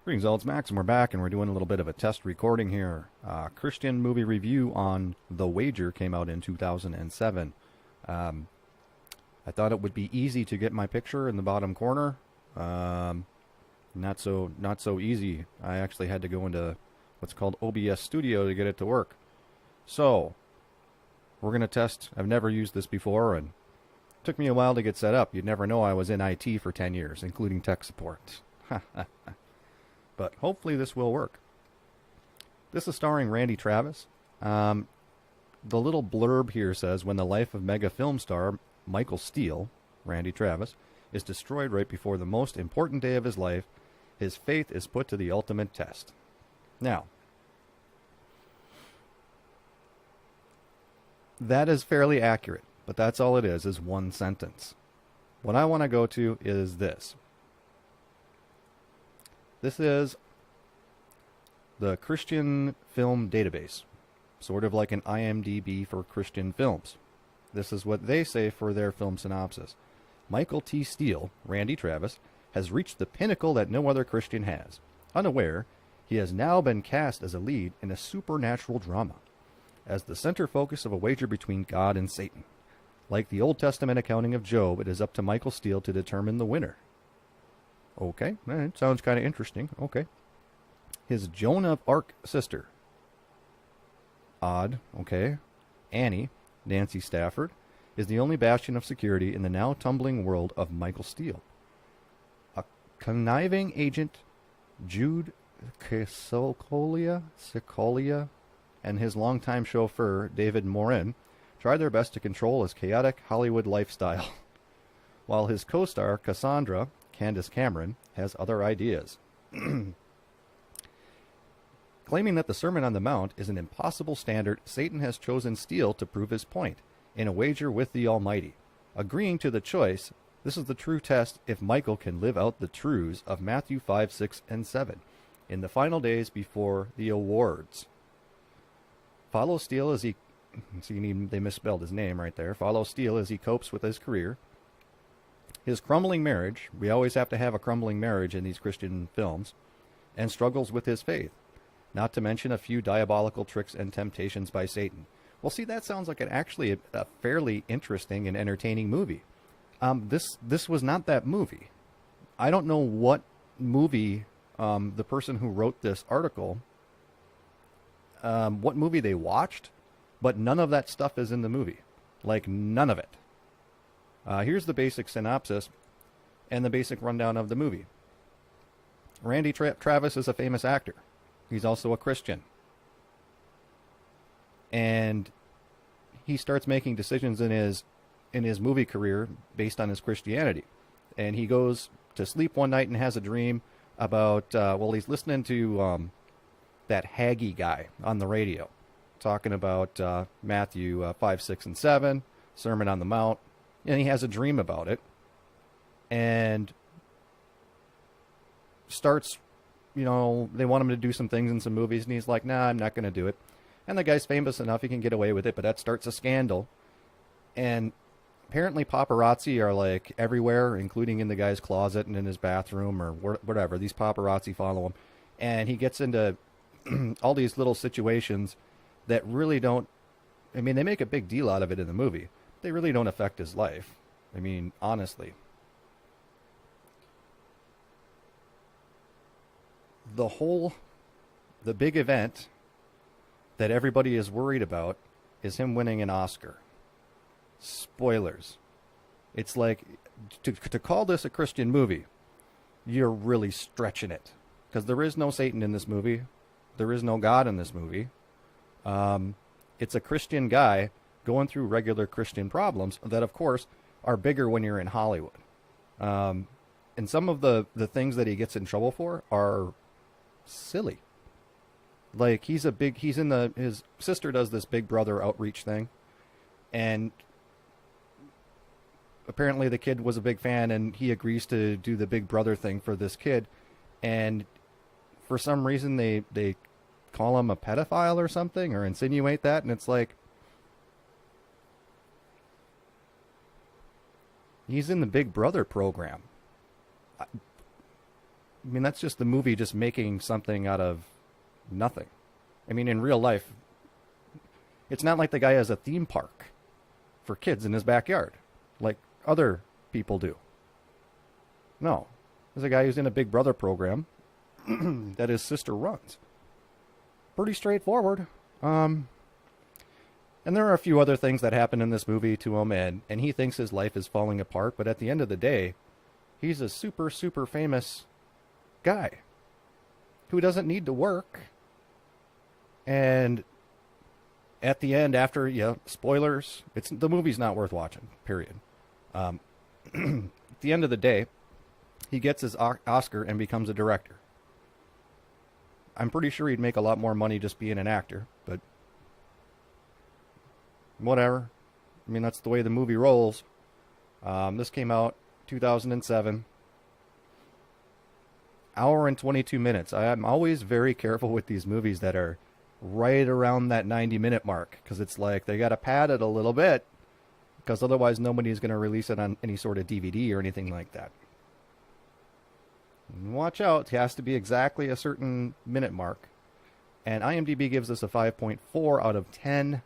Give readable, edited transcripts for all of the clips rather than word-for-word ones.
Greetings, all. It's Max, and we're back, and we're doing a little bit of a test recording here. Christian movie review on The Wager came out in 2007. I thought it would be easy to get my picture in the bottom corner. Not so easy. I actually had to go into what's called OBS Studio to get it to work. So, we're going to test. I've never used this before, and it took me a while to get set up. You'd never know I was in IT for 10 years, including tech support. But hopefully this will work. This is starring Randy Travis. The little blurb here says, when the life of mega film star Michael Steele, Randy Travis, is destroyed right before the most important day of his life, his faith is put to the ultimate test. Now, that is fairly accurate, but that's all it is one sentence. What I want to go to is this. This is the Christian Film Database, sort of like an IMDB for Christian films. This is what they say for their film synopsis. Michael T. Steele, Randy Travis, has reached the pinnacle that no other Christian has. Unaware, he has now been cast as a lead in a supernatural drama, as the center focus of a wager between God and Satan. Like the Old Testament accounting of Job, it is up to Michael Steele to determine the winner. Okay, that sounds kind of interesting. Okay. His Joan of Arc sister. Odd. Okay. Annie, Nancy Stafford, is the only bastion of security in the now tumbling world of Michael Steele. A conniving agent, Jude Cicolia, and his longtime chauffeur, David Morin, try their best to control his chaotic Hollywood lifestyle, while his co-star, Cassandra, Candace Cameron, has other ideas. Claiming that the Sermon on the Mount is an impossible standard, Satan has chosen Steele to prove his point in a wager with the Almighty. Agreeing to the choice, this is the true test if Michael can live out the truths of Matthew 5, 6, and 7 in the final days before the awards. Follow Steele as he... See, they misspelled his name right there. Follow Steele as he copes with his career. His crumbling marriage, we always have to have a crumbling marriage in these Christian films, and struggles with his faith, not to mention a few diabolical tricks and temptations by Satan. Well, see, that sounds like actually a fairly interesting and entertaining movie. This was not that movie. I don't know what movie the person who wrote this article, what movie they watched, but none of that stuff is in the movie. Like, none of it. Here's the basic synopsis and the basic rundown of the movie. Randy Travis is a famous actor. He's also a Christian. And he starts making decisions in his movie career based on his Christianity. And he goes to sleep one night and has a dream about, he's listening to that Hagee guy on the radio talking about Matthew 5, 6, and 7, Sermon on the Mount. And he has a dream about it and starts, they want him to do some things in some movies, and he's like, nah, I'm not going to do it. And the guy's famous enough, he can get away with it, but that starts a scandal. And apparently paparazzi are like everywhere, including in the guy's closet and in his bathroom or whatever. These paparazzi follow him. And he gets into all these little situations that really don't, they make a big deal out of it in the movie. They really don't affect his life. Honestly. The big event that everybody is worried about is him winning an Oscar. Spoilers. It's like, to call this a Christian movie, you're really stretching it. Because there is no Satan in this movie. There is no God in this movie. It's a Christian guy going through regular Christian problems that, of course, are bigger when you're in Hollywood. And some of the things that he gets in trouble for are silly. Like, his sister does this Big Brother outreach thing, and apparently the kid was a big fan, and he agrees to do the Big Brother thing for this kid, and for some reason they call him a pedophile or something, or insinuate that, and it's like, he's in the Big Brother program. I mean, that's just the movie just making something out of nothing. I mean, in real life, it's not like the guy has a theme park for kids in his backyard, like other people do. No. There's a guy who's in a Big Brother program that his sister runs. Pretty straightforward. And there are a few other things that happen in this movie to him, and he thinks his life is falling apart, but at the end of the day, he's a super, super famous guy who doesn't need to work. And at the end, after, spoilers, the movie's not worth watching, period. At the end of the day, he gets his Oscar and becomes a director. I'm pretty sure he'd make a lot more money just being an actor, but whatever. I mean, that's the way the movie rolls. This came out 2007. Hour and 22 minutes. I'm always very careful with these movies that are right around that 90-minute mark, because it's like they got to pad it a little bit, because otherwise nobody's going to release it on any sort of DVD or anything like that. And watch out, it has to be exactly a certain minute mark. And IMDb gives this a 5.4 out of 10.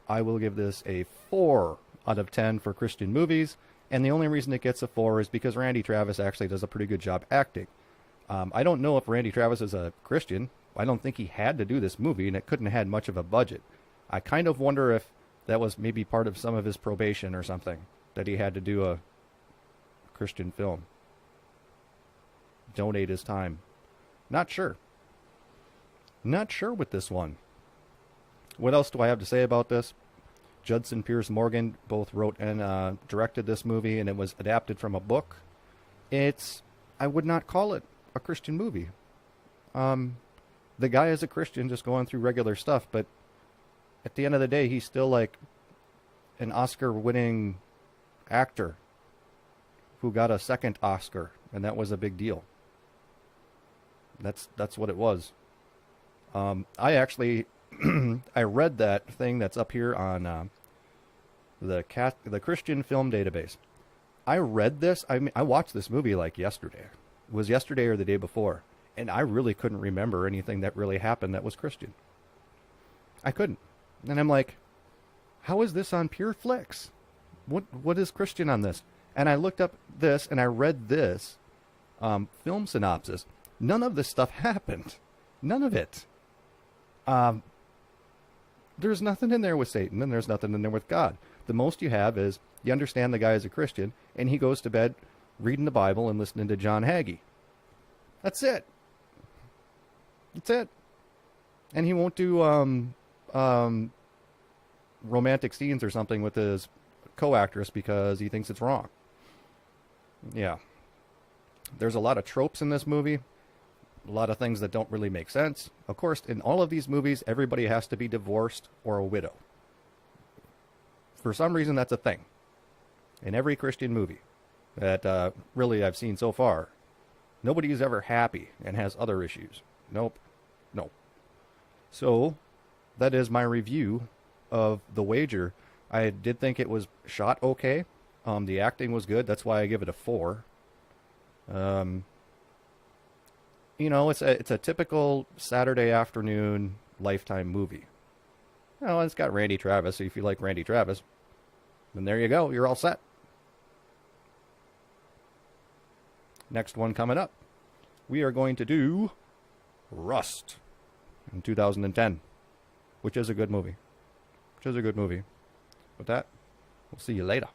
I will give this a 4 out of 10 for Christian movies, and the only reason it gets a 4 is because Randy Travis actually does a pretty good job acting. I don't know if Randy Travis is a Christian. I don't think he had to do this movie, and it couldn't have had much of a budget. I kind of wonder if that was maybe part of some of his probation or something, that he had to do a Christian film. Donate his time. Not sure. Not sure with this one. What else do I have to say about this? Judson Pierce Morgan both wrote and directed this movie, and it was adapted from a book. I would not call it a Christian movie. The guy is a Christian just going through regular stuff, but at the end of the day, he's still like an Oscar-winning actor who got a second Oscar, and that was a big deal. That's what it was. I actually I read that thing that's up here on the Christian Film Database. I read this. I mean, I watched this movie like yesterday. It was yesterday or the day before, and I really couldn't remember anything that really happened that was Christian. I couldn't. And I'm like, how is this on Pure Flix? What is Christian on this? And I looked up this, and I read this film synopsis. None of this stuff happened. None of it. There's nothing in there with Satan, and there's nothing in there with God. The most you have is you understand the guy is a Christian, and he goes to bed reading the Bible and listening to John Hagee. That's it. That's it. And he won't do romantic scenes or something with his co-actress because he thinks it's wrong. Yeah. There's a lot of tropes in this movie. A lot of things that don't really make sense. Of course, in all of these movies, everybody has to be divorced or a widow. For some reason, that's a thing. In every Christian movie that really I've seen so far, nobody is ever happy and has other issues. Nope. No. So, that is my review of The Wager. I did think it was shot okay. The acting was good. That's why I give it a 4. You know, it's a typical Saturday afternoon Lifetime movie. Well, it's got Randy Travis, so if you like Randy Travis, then there you go. You're all set. Next one coming up, we are going to do Rust in 2010, which is a good movie. With that, we'll see you later.